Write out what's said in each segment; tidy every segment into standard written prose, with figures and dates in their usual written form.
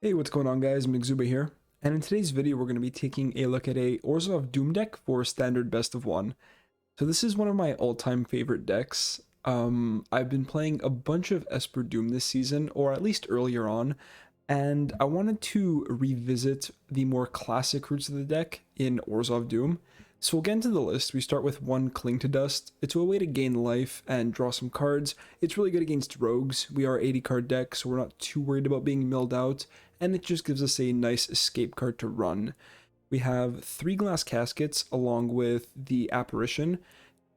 Hey, what's going on guys? Migzuba here, and in today's video we're going to be taking a look at a ORZHOV Doom deck for standard best of one. So this is one of my all-time favorite decks. I've been playing a bunch of Esper Doom this season, or at least earlier on, and I wanted to revisit the more classic roots of the deck in ORZHOV Doom. So we'll get into the list. We start with one Cling to Dust. It's a way to gain life and draw some cards. It's really good against rogues. We are 80 card deck, so we're not too worried about being milled out, and it just gives us a nice escape card to run. We have 3 Glass Caskets along with the Apparition.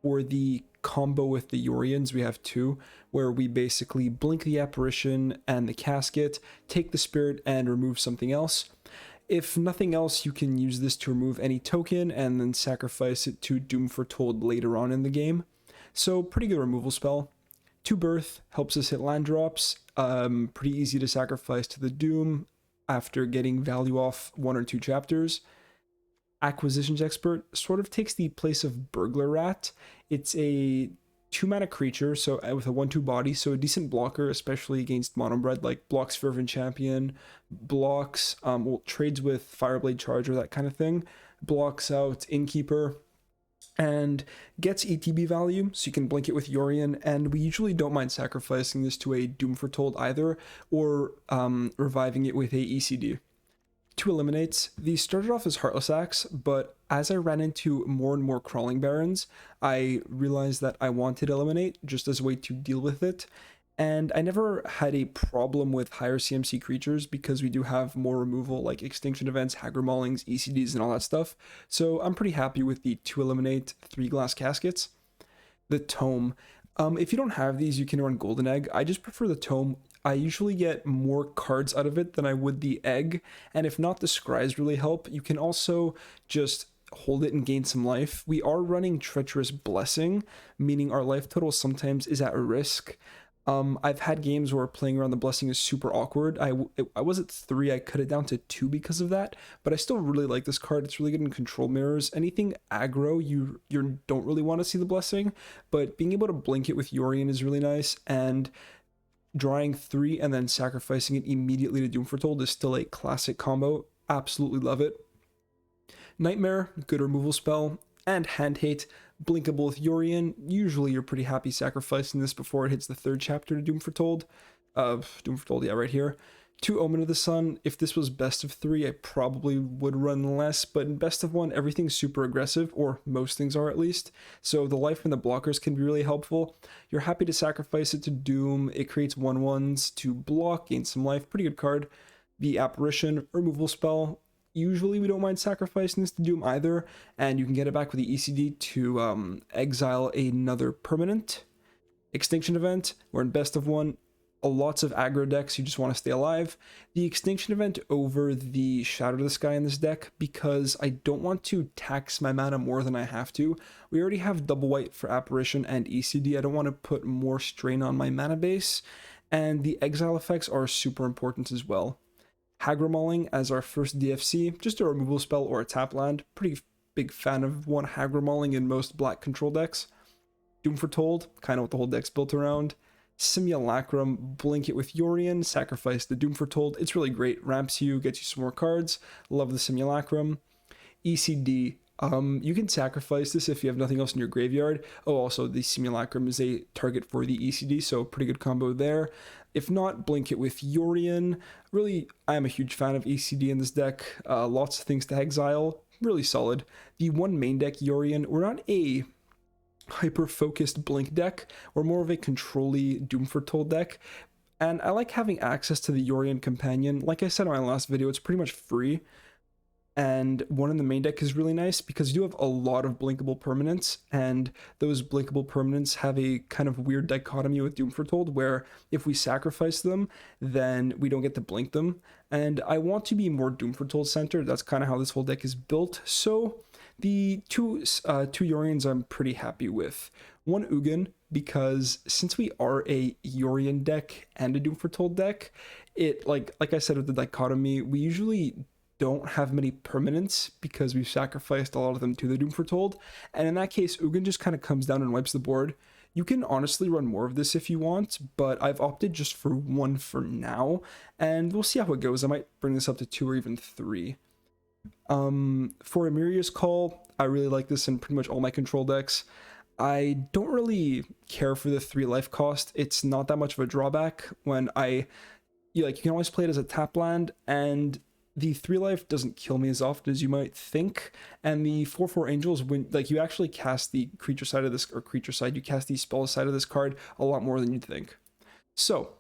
For the combo with the Yorians, we have 2, where we basically blink the Apparition and the Casket, take the Spirit, and remove something else. If nothing else, you can use this to remove any token and then sacrifice it to Doom Foretold later on in the game. So pretty good removal spell. 2 Birth helps us hit land drops. Pretty easy to sacrifice to the Doom after getting value off 1 or 2 chapters. Acquisitions Expert sort of takes the place of Burglar Rat. It's a 2-mana creature, so with a 1/2 body, so a decent blocker, especially against Monobred, like blocks Fervent Champion, blocks, trades with Fireblade Charger, that kind of thing, blocks out Innkeeper, and gets ETB value, so you can blink it with Yorian, and we usually don't mind sacrificing this to a Doom Foretold either, or reviving it with a ECD. 2 Eliminates. These started off as Heartless Axe, but as I ran into more and more Crawling Barons, I realized that I wanted Eliminate just as a way to deal with it, and I never had a problem with higher CMC creatures because we do have more removal like Extinction Events, Hagra Maulings, ECDs, and all that stuff, so I'm pretty happy with the 2 Eliminate, 3 Glass Caskets. The Tome. If you don't have these, you can run Golden Egg. I just prefer the Tome. I usually get more cards out of it than I would the egg, and if not, the scries really help. You can also just hold it and gain some life. We are running Treacherous Blessing, meaning our life total sometimes is at risk. I've had games where playing around the Blessing is super awkward. I was at 3, I cut it down to 2 because of that, but I still really like this card. It's really good in control mirrors. Anything aggro, you don't really want to see the Blessing, but being able to blink it with Yorian is really nice, and drawing 3 and then sacrificing it immediately to Doom Foretold is still a classic combo. Absolutely love it. Nightmare, good removal spell, and Hand Hate, blinkable with Yorian. Usually you're pretty happy sacrificing this before it hits the 3rd chapter to Doom Foretold. Yeah, right here. 2 Omen of the Sun. If this was best of 3, I probably would run less, but in best of 1, everything's super aggressive, or most things are at least, so the life and the blockers can be really helpful. You're happy to sacrifice it to Doom. It creates 1/1s to block, gain some life, pretty good card. The Apparition, removal spell. Usually we don't mind sacrificing this to Doom either, and you can get it back with the ECD to exile another permanent. Extinction Event, we're in best of 1. Lots of aggro decks, you just want to stay alive. The Extinction Event over the Shadow to the Sky in this deck because I don't want to tax my mana more than I have to. We already have double white for Apparition and ECD. I don't want to put more strain on my mana base, and the exile effects are super important as well. Hagra Mauling as our first DFC, just a removal spell or a tap land. Pretty big fan of one Hagra Mauling in most black control decks. Doom Foretold, kind of what the whole deck's built around. Simulacrum, blink it with Yorian, sacrifice the Doom Foretold. It's really great, ramps you, gets you some more cards. Love the Simulacrum. ECD, you can sacrifice this if you have nothing else in your graveyard. Oh, also the Simulacrum is a target for the ECD, so pretty good combo there. If not, blink it with Yorian. Really, I am a huge fan of ECD in this deck. Lots of things to exile, really solid. The one main deck Yorian, we're not a hyper-focused blink deck, we're more of a control-y Doom Foretold deck, and I like having access to the Yorian Companion. Like I said in my last video, it's pretty much free, and one in the main deck is really nice because you do have a lot of blinkable permanents, and those blinkable permanents have a kind of weird dichotomy with Doom Foretold where if we sacrifice them, then we don't get to blink them, and I want to be more Doom Foretold centered. That's kind of how this whole deck is built, so the two Yorians I'm pretty happy with. 1 Ugin, because since we are a Yorian deck and a Doom Foretold deck, it like I said with the dichotomy, we usually don't have many permanents because we've sacrificed a lot of them to the Doom Foretold, and in that case, Ugin just kind of comes down and wipes the board. You can honestly run more of this if you want, but I've opted just for one for now, and we'll see how it goes. I might bring this up to 2 or even 3. For Amiria's Call, I really like this in pretty much all my control decks. I don't really care for the 3 life cost. It's not that much of a drawback when you can always play it as a tap land, and the 3 life doesn't kill me as often as you might think. And the 4/4 angels, when you actually cast the creature side of this, or creature side, you cast the spell side of this card a lot more than you'd think. So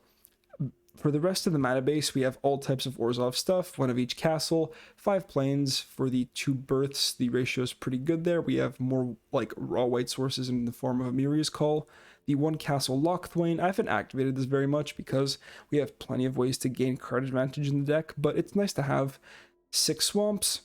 for the rest of the mana base, we have all types of ORZHOV stuff, 1 of each castle, 5 planes. For the 2 births, the ratio is pretty good there. We have more raw white sources in the form of Amiria's Call. The 1 castle Lochthwain, I haven't activated this very much because we have plenty of ways to gain card advantage in the deck, but it's nice to have. 6 swamps,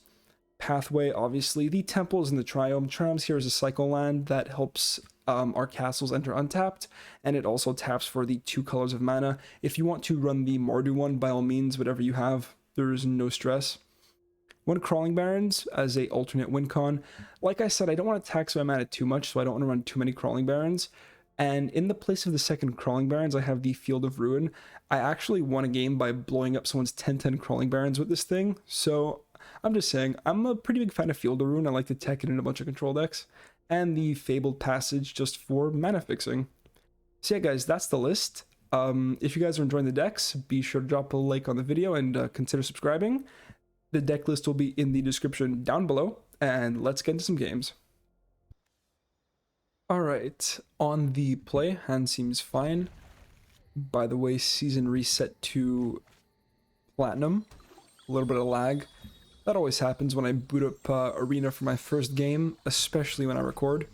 Pathway, obviously. The temples and the triome. Triomes here is a cycle land that helps our castles enter untapped, and it also taps for the 2 colors of mana. If you want to run the Mardu one, by all means, whatever you have, there's no stress. 1 Crawling Barrens as a alternate win con. Like I said, I don't want to tax my mana too much, so I don't want to run too many Crawling Barrens. And in the place of the 2nd Crawling Barrens, I have the Field of Ruin. I actually won a game by blowing up someone's 10/10 Crawling Barrens with this thing, so I'm just saying, I'm a pretty big fan of Field of Ruin. I like to tech it in a bunch of control decks. And the Fabled Passage just for mana fixing. So yeah, guys, that's the list. If you guys are enjoying the decks, be sure to drop a like on the video and consider subscribing. The deck list will be in the description down below, and let's get into some games. Alright, on the play, hand seems fine. By the way, season reset to Platinum. A little bit of lag. That always happens when I boot up Arena for my first game, especially when I record.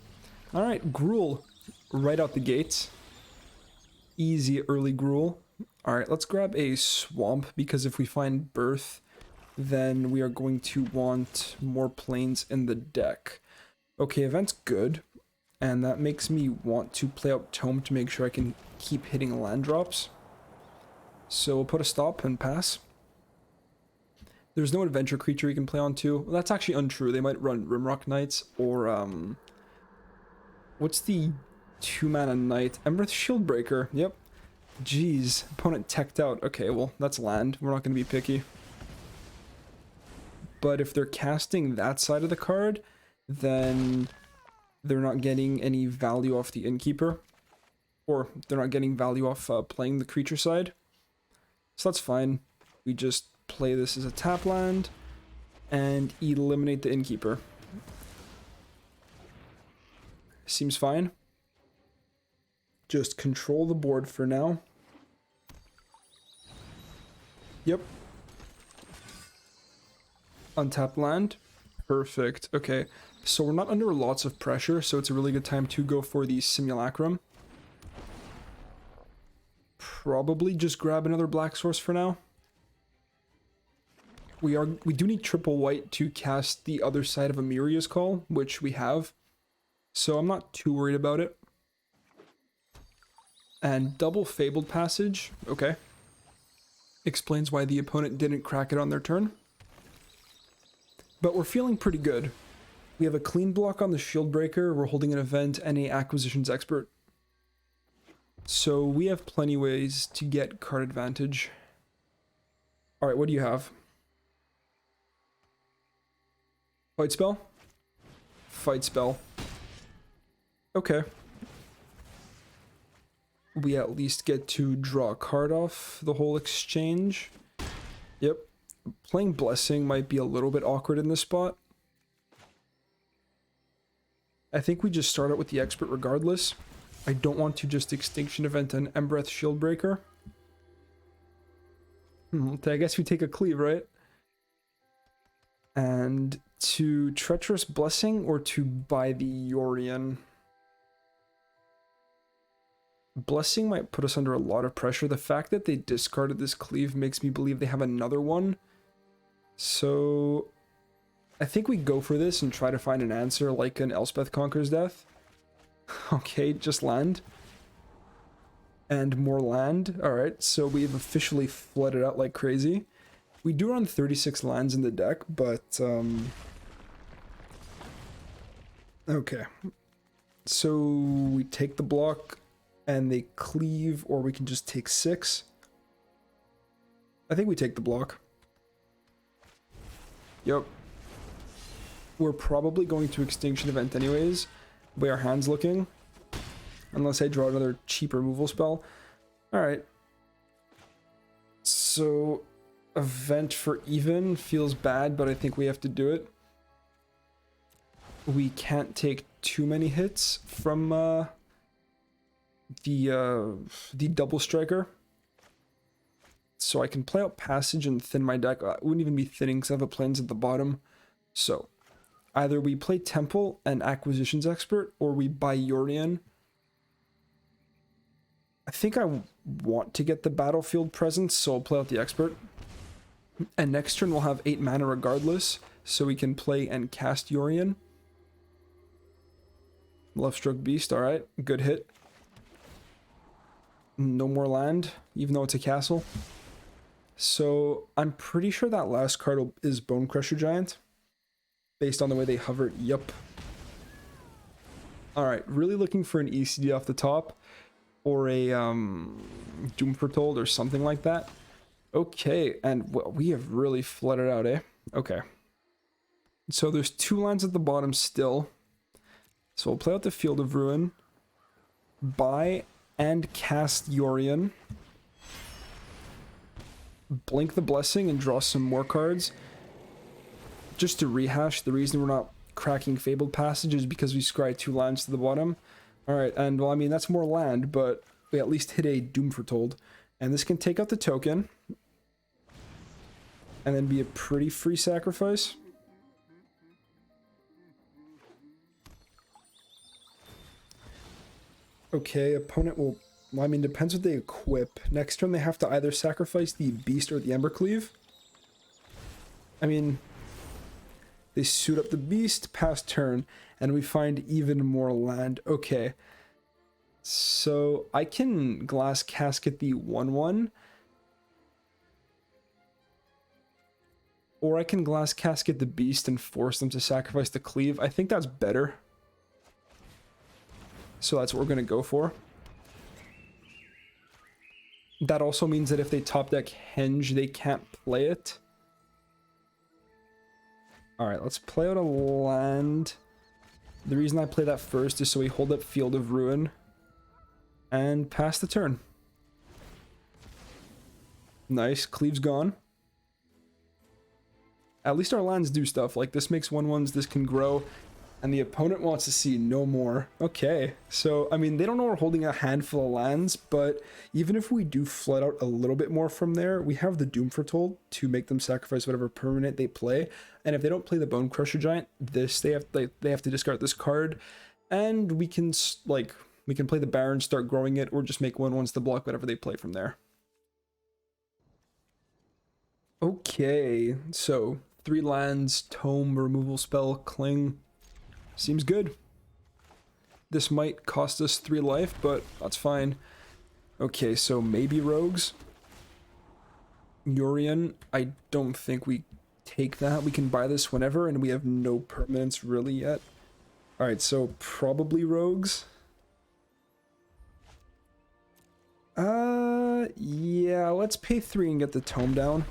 Alright, Gruul, right out the gates. Easy early Gruul. Alright, let's grab a Swamp, because if we find Birth, then we are going to want more planes in the deck. Okay, Event's good, and that makes me want to play out Tome to make sure I can keep hitting land drops. So we'll put a stop and pass. There's no adventure creature you can play on too. Well, that's actually untrue. They might run Rimrock Knights or what's the 2-mana knight? Embereth Shieldbreaker. Yep. Jeez, opponent teched out. Okay, well, that's land. We're not going to be picky. But if they're casting that side of the card, then they're not getting any value off the Innkeeper. Or they're not getting value off playing the creature side. So that's fine. We just play this as a tap land and eliminate the Innkeeper. Seems fine. Just control the board for now. Yep. Untap land. Perfect. Okay. So we're not under lots of pressure, so it's a really good time to go for the Simulacrum. Probably just grab another black source for now. We do need triple white to cast the other side of Amiria's Call, which we have. So I'm not too worried about it. And double Fabled Passage, okay. Explains why the opponent didn't crack it on their turn. But we're feeling pretty good. We have a clean block on the Shieldbreaker, we're holding an event, and a Acquisitions Expert. So we have plenty ways to get card advantage. Alright, what do you have? Fight spell? Fight spell. Okay. We at least get to draw a card off the whole exchange. Yep. Playing Blessing might be a little bit awkward in this spot. I think we just start out with the Expert regardless. I don't want to just Extinction Event an Embereth Shieldbreaker. I guess we take a Cleave, right? And to Treacherous Blessing or to buy the Yorion? Blessing might put us under a lot of pressure. The fact that they discarded this Cleave makes me believe they have another one. So I think we go for this and try to find an answer like an Elspeth Conquers Death. Okay, just land. And more land. Alright, so we've officially flooded out like crazy. We do run 36 lands in the deck, but okay. So we take the block and they cleave, or we can just take 6. I think we take the block. Yep. We're probably going to Extinction Event anyways, the way our hand's looking. Unless I draw another cheap removal spell. Alright. So, Event for even feels bad, but I think we have to do it. We can't take too many hits from the double striker. So I can play out Passage and thin my deck. I wouldn't even be thinning because I have a Plains at the bottom. So, either we play Temple and Acquisitions Expert, or we buy Yorion. I think I want to get the Battlefield Presence, so I'll play out the Expert. And next turn we'll have 8 mana regardless, so we can play and cast Yorion. Left Stroke Beast, alright, good hit. No more land, even though it's a castle. So I'm pretty sure that last card is Bone Crusher Giant, based on the way they hover. Yup. Alright, really looking for an ECD off the top, or a Doom Foretold or something like that. Okay, and well, we have really flooded out, eh? Okay. So there's 2 lands at the bottom still. So we'll play out the Field of Ruin, buy and cast Yorion, blink the Blessing and draw some more cards. Just to rehash, the reason we're not cracking Fabled Passage is because we scry 2 lands to the bottom. Alright, and well, I mean, that's more land, but we at least hit a Doom Foretold. And this can take out the token, and then be a pretty free sacrifice. Okay, opponent will... Well, I mean, depends what they equip. Next turn they have to either sacrifice the Beast or the Embercleave. I mean, they suit up the Beast, pass turn, and we find even more land. Okay. So, I can Glass Casket the 1/1. Or I can Glass Casket the Beast and force them to sacrifice the Cleave. I think that's better. So that's what we're going to go for. That also means that if they top deck Henge, they can't play it. Alright, let's play out a land. The reason I play that first is so we hold up Field of Ruin and pass the turn. Nice, Cleave's gone. At least our lands do stuff. Like, this makes 1/1s, this can grow. And the opponent wants to see no more. Okay, so, I mean, they don't know we're holding a handful of lands, but even if we do flood out a little bit more from there, we have the Doom Foretold to make them sacrifice whatever permanent they play. And if they don't play the Bone Crusher Giant, they have to discard this card. And we can, like, we can play the Baron, start growing it, or just make 1/1s to block whatever they play from there. Okay, so 3 lands, Tome, removal spell, Cling. Seems good. This might cost us 3 life, but that's fine. Okay, so maybe Rogues. Yorion, I don't think we take that. We can buy this whenever, and we have no permanence really yet. Alright, so probably Rogues. Yeah, let's pay 3 and get the Tome down.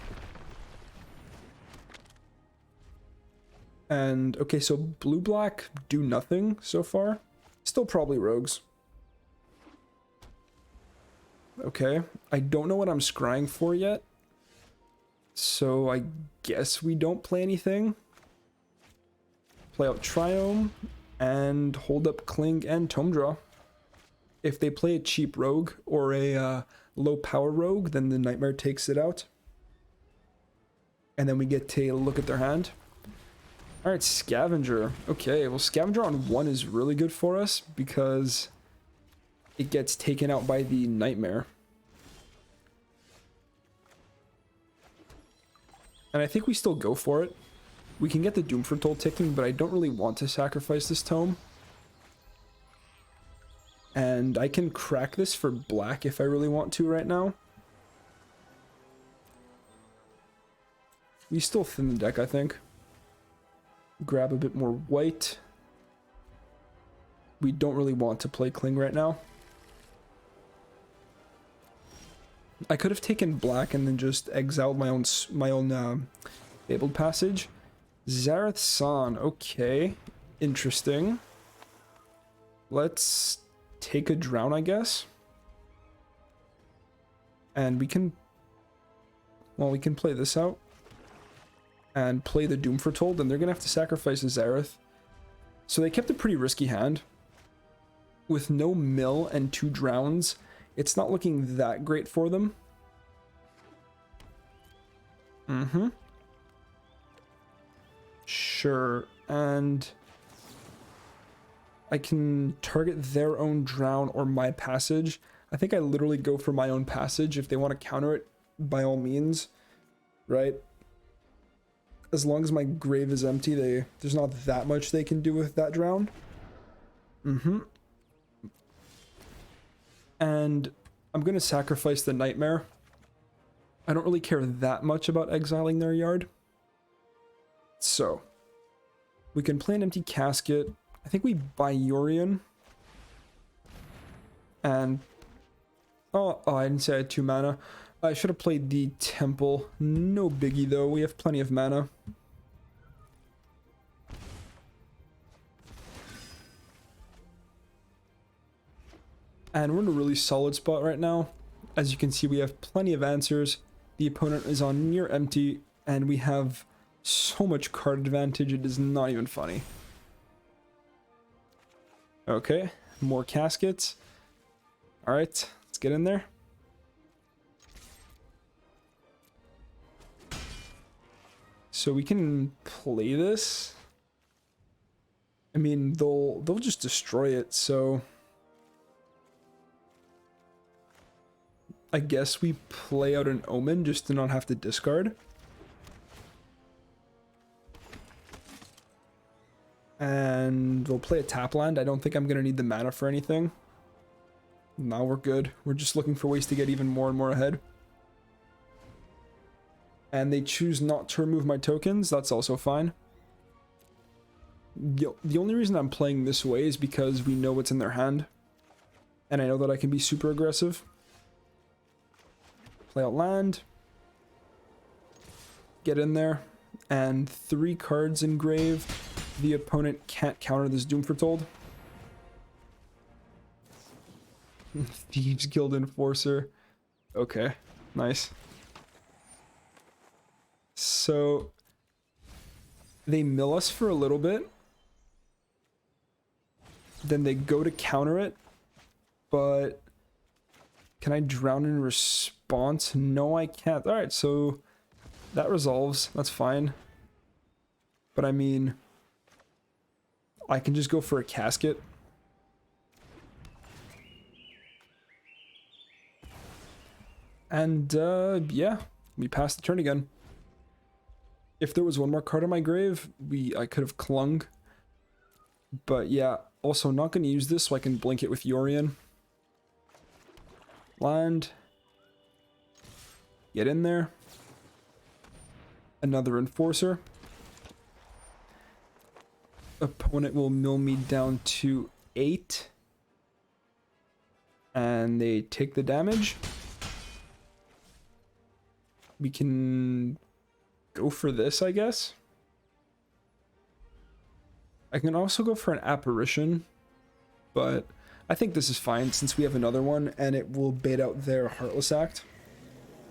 And, okay, so blue-black do nothing so far. Still probably Rogues. Okay, I don't know what I'm scrying for yet. So I guess we don't play anything. Play out Triome and hold up Cling and Tome Draw. If they play a cheap Rogue or a low-power Rogue, then the Nightmare takes it out. And then we get to look at their hand. Alright, Scavenger. Okay, well, Scavenger on 1 is really good for us because it gets taken out by the Nightmare. And I think we still go for it. We can get the Doom Foretold ticking, but I don't really want to sacrifice this Tome. And I can crack this for black if I really want to right now. We still thin the deck, I think. Grab a bit more white. we don't really want to play Cling right now. I could have taken black and then just exiled my own Fabled Passage. Zareth San, okay, interesting. Let's take a drown, I guess. And we can play this out and play the Doom Foretold, and they're gonna have to sacrifice a Zareth. So they kept a pretty risky hand. With no mill and 2 drowns, it's not looking that great for them. Sure, and I can target their own drown or my passage. I think I literally go for my own passage. If they want to counter it, by all means, right? As long as my grave is empty, there's not that much they can do with that drown. And I'm going to sacrifice the Nightmare. I don't really care that much about exiling their yard. So, we can play an empty casket. I think we buy Yorion. And... Oh, I didn't say I had 2 mana. I should have played the Temple. No biggie though, we have plenty of mana. And we're in a really solid spot right now. As you can see, we have plenty of answers. The opponent is on near empty, and we have so much card advantage, it is not even funny. Okay, more caskets. Alright, let's get in there. So we can play this. I mean, they'll just destroy it, so I guess we play out an Omen just to not have to discard. And we'll play a tap land. I don't think I'm going to need the mana for anything. Now we're good. We're just looking for ways to get even more and more ahead. And they choose not to remove my tokens. That's also fine. The only reason I'm playing this way is because we know what's in their hand. And I know that I can be super aggressive. Play out land. Get in there. And 3 cards in grave. The opponent can't counter this Doom Foretold. Thieves Guild Enforcer. Okay, nice. So they mill us for a little bit. Then they go to counter it. But can I drown in response? No, I can't. Alright, so that resolves. That's fine. But I mean, I can just go for a casket. And yeah, we pass the turn again. If there was one more card on my grave, I could have clung. But yeah, also not going to use this so I can blink it with Yorion. Land. Get in there. Another Enforcer. Opponent will mill me down to 8. And they take the damage. We can go for this, I guess. I can also go for an Apparition, but I think this is fine since we have another one and it will bait out their Heartless Act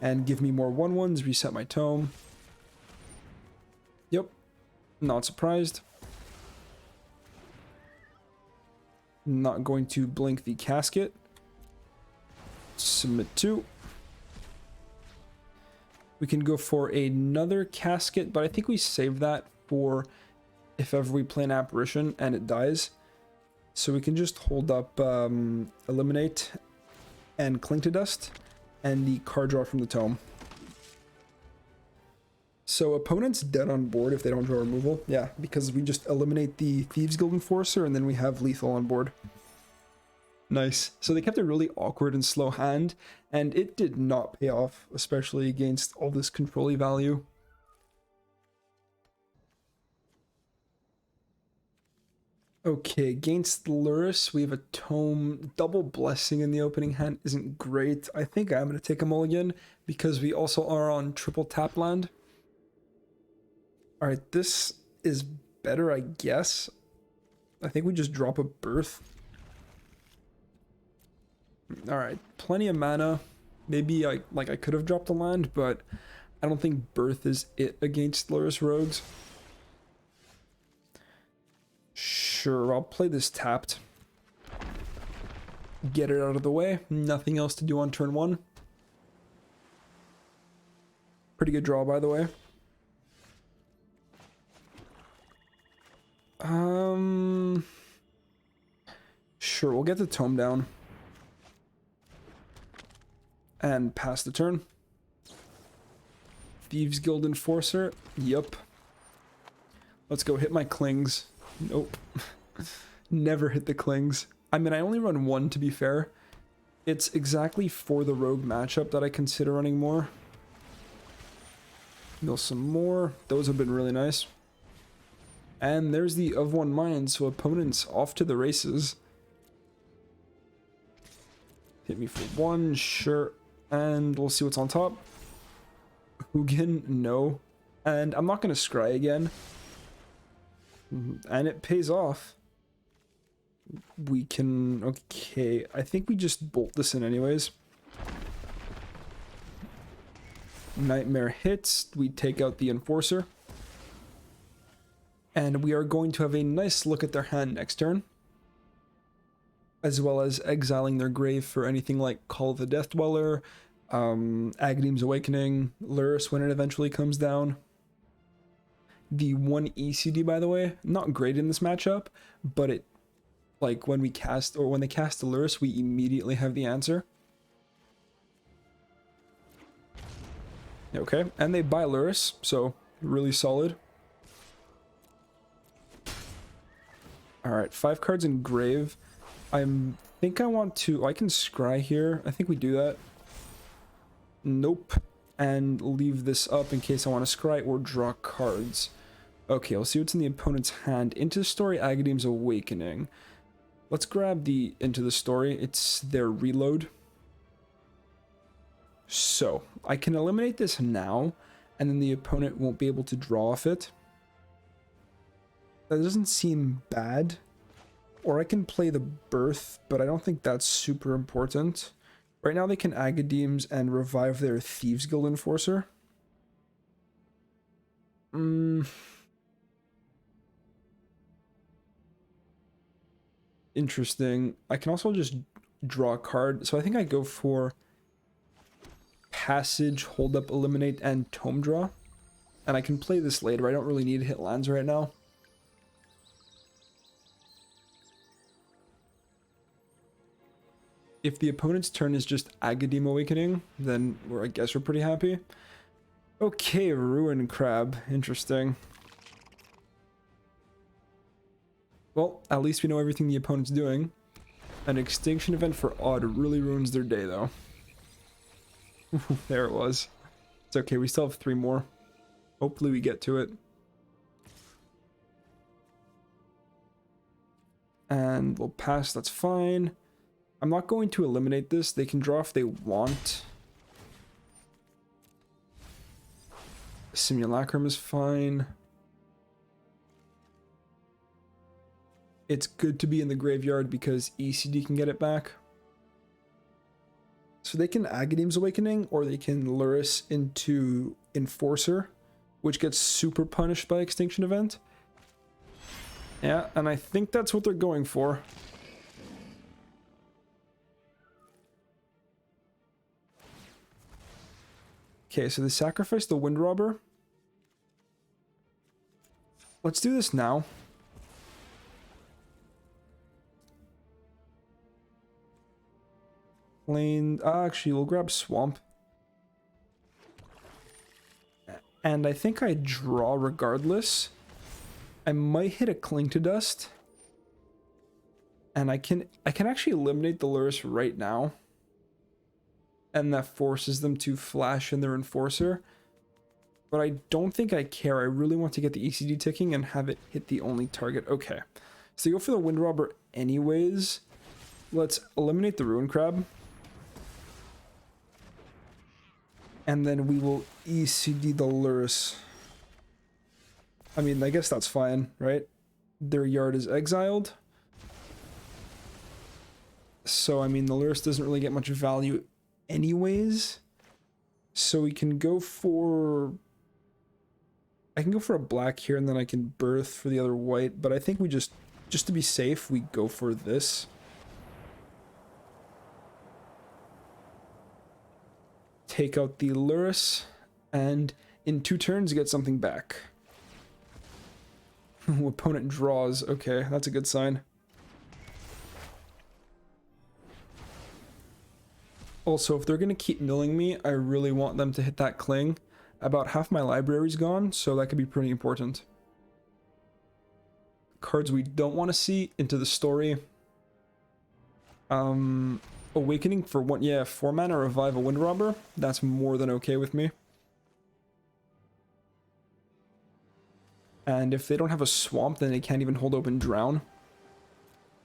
and give me more 1/1s, reset my tome. Yep, not surprised. Not going to blink the casket. Submit 2. We can go for another casket, but I think we save that for if ever we play an Apparition and it dies. So we can just hold up Eliminate and Cling to Dust and the card draw from the tome. So opponent's dead on board if they don't draw removal. Yeah, because we just eliminate the Thieves Guild Enforcer and then we have lethal on board. Nice. So they kept a really awkward and slow hand, and it did not pay off, especially against all this control-y value. Okay, against Luris, we have a Tome. Double Blessing in the opening hand isn't great. I think I'm going to take a mulligan because we also are on triple tap land. Alright, this is better, I guess. I think we just drop a Birth. Alright, plenty of mana. Maybe I could have dropped a land, but I don't think Birth is it against Luris Rogues. Sure, I'll play this tapped. Get it out of the way. Nothing else to do on turn 1. Pretty good draw, by the way. Sure, we'll get the Tome down. And pass the turn. Thieves Guild Enforcer. Yup. Let's go hit my Clings. Nope. Never hit the Clings. I mean, I only run 1 to be fair. It's exactly for the rogue matchup that I consider running more. Mill some more. Those have been really nice. And there's the of 1 mine, so opponents off to the races. Hit me for 1, sure. And we'll see what's on top. Hugin, no. And I'm not going to scry again. And it pays off. We can... Okay, I think we just bolt this in anyways. Nightmare hits. We take out the Enforcer. And we are going to have a nice look at their hand next turn. As well as exiling their grave for anything like Call of the Death Dweller, Aghanim Awakening, Luris when it eventually comes down. The 1 ECD, by the way, not great in this matchup, but it, like, when we cast, or when they cast the Luris, we immediately have the answer. Okay, and they buy Luris, so really solid. Alright, 5 cards in grave. I think I want to... I can scry here. I think we do that. Nope. And leave this up in case I want to scry or draw cards. Okay, I'll see what's in the opponent's hand. Into the Story, Aghanim's Awakening. Let's grab the Into the Story. It's their reload. So, I can eliminate this now, and then the opponent won't be able to draw off it. That doesn't seem bad. Or I can play the Birth, but I don't think that's super important. Right now they can Aghanim's and revive their Thieves Guild Enforcer. Interesting. I can also just draw a card. So I think I go for Passage, Hold Up, Eliminate, and Tome Draw. And I can play this later. I don't really need to hit lands right now. If the opponent's turn is just Aghanim Awakening, then I guess we're pretty happy. Okay, Ruin Crab. Interesting. Well, at least we know everything the opponent's doing. An extinction event for Odd really ruins their day, though. There it was. It's okay, we still have 3 more. Hopefully we get to it. And we'll pass, that's fine. I'm not going to eliminate this. They can draw if they want. Simulacrum is fine. It's good to be in the graveyard because ECD can get it back. So they can Aghanim's Awakening, or they can Luris into Enforcer, which gets super punished by Extinction Event. Yeah, and I think that's what they're going for. Okay, so they sacrificed the Wind Robber. Let's do this now. Lane, actually, we'll grab Swamp. And I think I draw regardless. I might hit a Cling to Dust. And I can actually eliminate the Luris right now. And that forces them to flash in their Enforcer. But I don't think I care. I really want to get the ECD ticking and have it hit the only target. Okay. So you go for the Wind Robber anyways. Let's eliminate the Ruin Crab. And then we will ECD the Lurrus. I mean, I guess that's fine, right? Their yard is exiled. So, I mean, the Lurrus doesn't really get much value anyways. So we can go for... I can go for a black here, and then I can birth for the other white. But I think we just to be safe, we go for this. Take out the Lurrus, and in 2 turns get something back. Opponent draws. Okay, that's a good sign. Also, if they're going to keep milling me, I really want them to hit that Cling. About half my library's gone, so that could be pretty important. Cards we don't want to see into the story. Awakening for 1, yeah, 4 mana, revive a Wind Robber. That's more than okay with me. And if they don't have a swamp, then they can't even hold open Drown.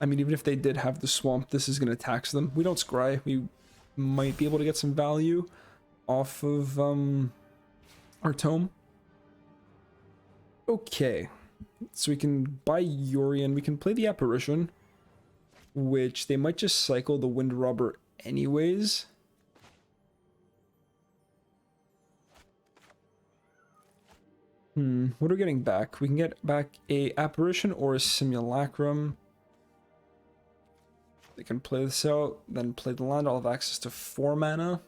I mean, even if they did have the swamp, this is going to tax them. We don't scry. We might be able to get some value off of our tome. Okay. So we can buy Yorion. We can play the Apparition, which they might just cycle the Wind Robber anyways. What are we getting back? We can get back a Apparition or a Simulacrum. They can play this out, then play the land. I'll have access to 4 mana.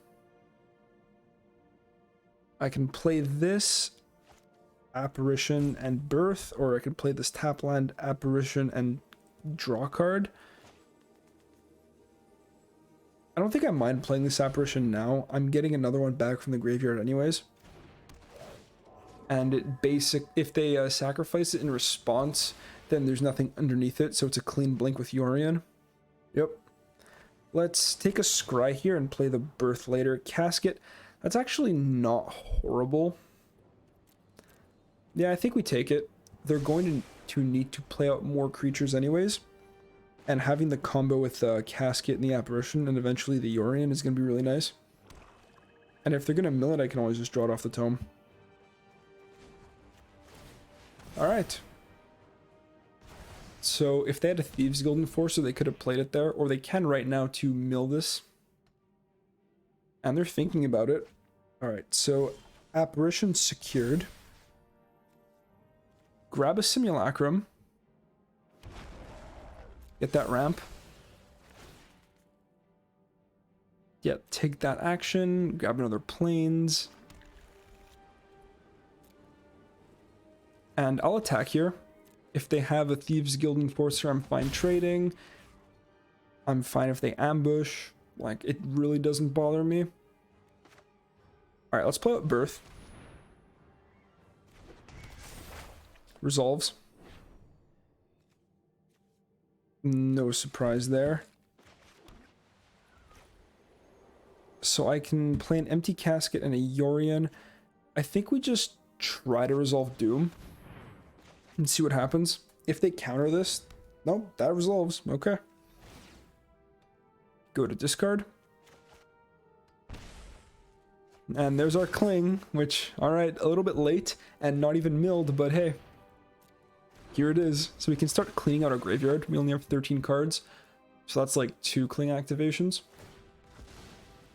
I can play this Apparition and Birth, or I could play this tap land, Apparition, and draw card. I don't think I mind playing this Apparition now. I'm getting another one back from the graveyard anyways. And it if they sacrifice it in response, then there's nothing underneath it, so it's a clean blink with Yorion. Yep. Let's take a scry here and play the Birth later. Casket, that's actually not horrible. Yeah, I think we take it. They're going to need to play out more creatures anyways. And having the combo with the Casket and the Apparition and eventually the Yorion is going to be really nice. And if they're going to mill it, I can always just draw it off the tome. Alright. So if they had a Thieves Guild Enforcer, they could have played it there, or they can right now to mill this. And they're thinking about it. Alright, so Apparition secured. Grab a Simulacrum. Get that ramp. Yeah, take that action. Grab another Plains. And I'll attack here. If they have a Thieves Guild Enforcer, I'm fine trading. I'm fine if they ambush. Like, it really doesn't bother me. Alright, let's play out Birth. Resolves. No surprise there. So I can play an Empty Casket and a Yorion. I think we just try to resolve Doom and see what happens. If they counter this, no, that resolves. Okay. Go to discard. And there's our Cling, which, alright, a little bit late and not even milled, but hey. Here it is. So we can start cleaning out our graveyard. We only have 13 cards. So that's like 2 Cling activations.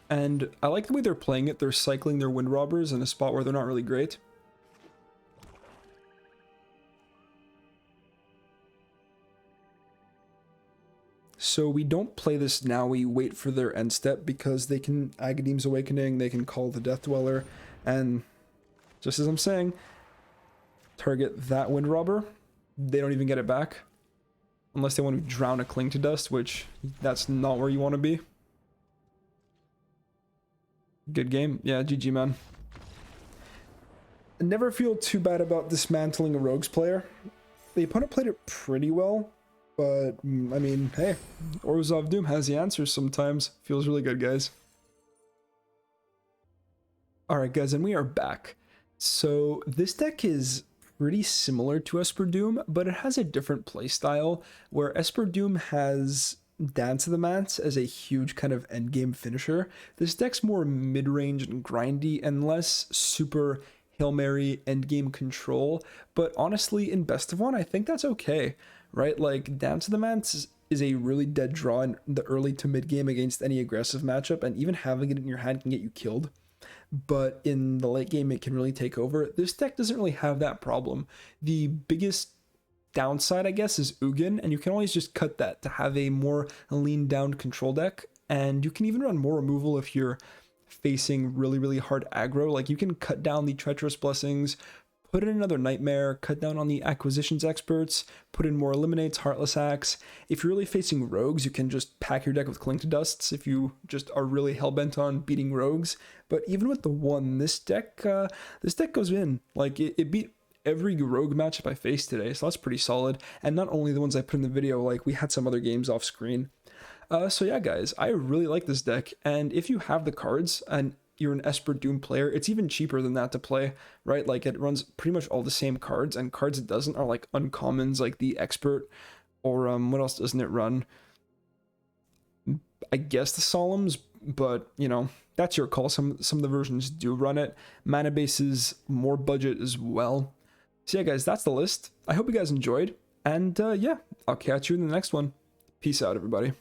And I like the way they're playing it. They're cycling their Wind Robbers in a spot where they're not really great. So we don't play this now, we wait for their end step because they can Agadeem's Awakening, they can call the Death Dweller, and just as I'm saying, target that Wind Robber. They don't even get it back. Unless they want to drown a Cling to Dust, which that's not where you want to be. Good game. Yeah, GG, man. I never feel too bad about dismantling a Rogues player. The opponent played it pretty well. But, I mean, hey, ORZHOV Doom has the answers sometimes. Feels really good, guys. Alright, guys, and we are back. So, this deck is pretty similar to Esper Doom, but it has a different playstyle where Esper Doom has Dance of the Mats as a huge kind of endgame finisher. This deck's more mid-range and grindy and less super Hail Mary endgame control, but honestly, in Best of One, I think that's okay, right? Like, Dance of the Mats is a really dead draw in the early to mid game against any aggressive matchup, and even having it in your hand can get you killed. But in the late game, it can really take over. This deck doesn't really have that problem. The biggest downside, I guess, is Ugin, and you can always just cut that to have a more lean down control deck, and you can even run more removal if you're facing really hard aggro. Like, you can cut down the Treacherous Blessings, put in another Nightmare, cut down on the Acquisitions Experts, put in more Eliminates, Heartless Axe. If you're really facing rogues, you can just pack your deck with Cling to Dusts if you just are really hellbent on beating rogues. But even with the one, this deck goes in. Like, it beat every rogue matchup I faced today, so that's pretty solid. And not only the ones I put in the video, like, we had some other games off screen. So yeah, guys, I really like this deck, and if you have the cards and you're an Esper Doom player, it's even cheaper than that to play, right? Like, it runs pretty much all the same cards, and cards it doesn't are like uncommons, like the Expert, or what else doesn't it run? I guess the Solemns, but you know, that's your call. Some of the versions do run it. Mana base is more budget as well. So yeah, guys, that's the list. I hope you guys enjoyed, and yeah, I'll catch you in the next one. Peace out, everybody.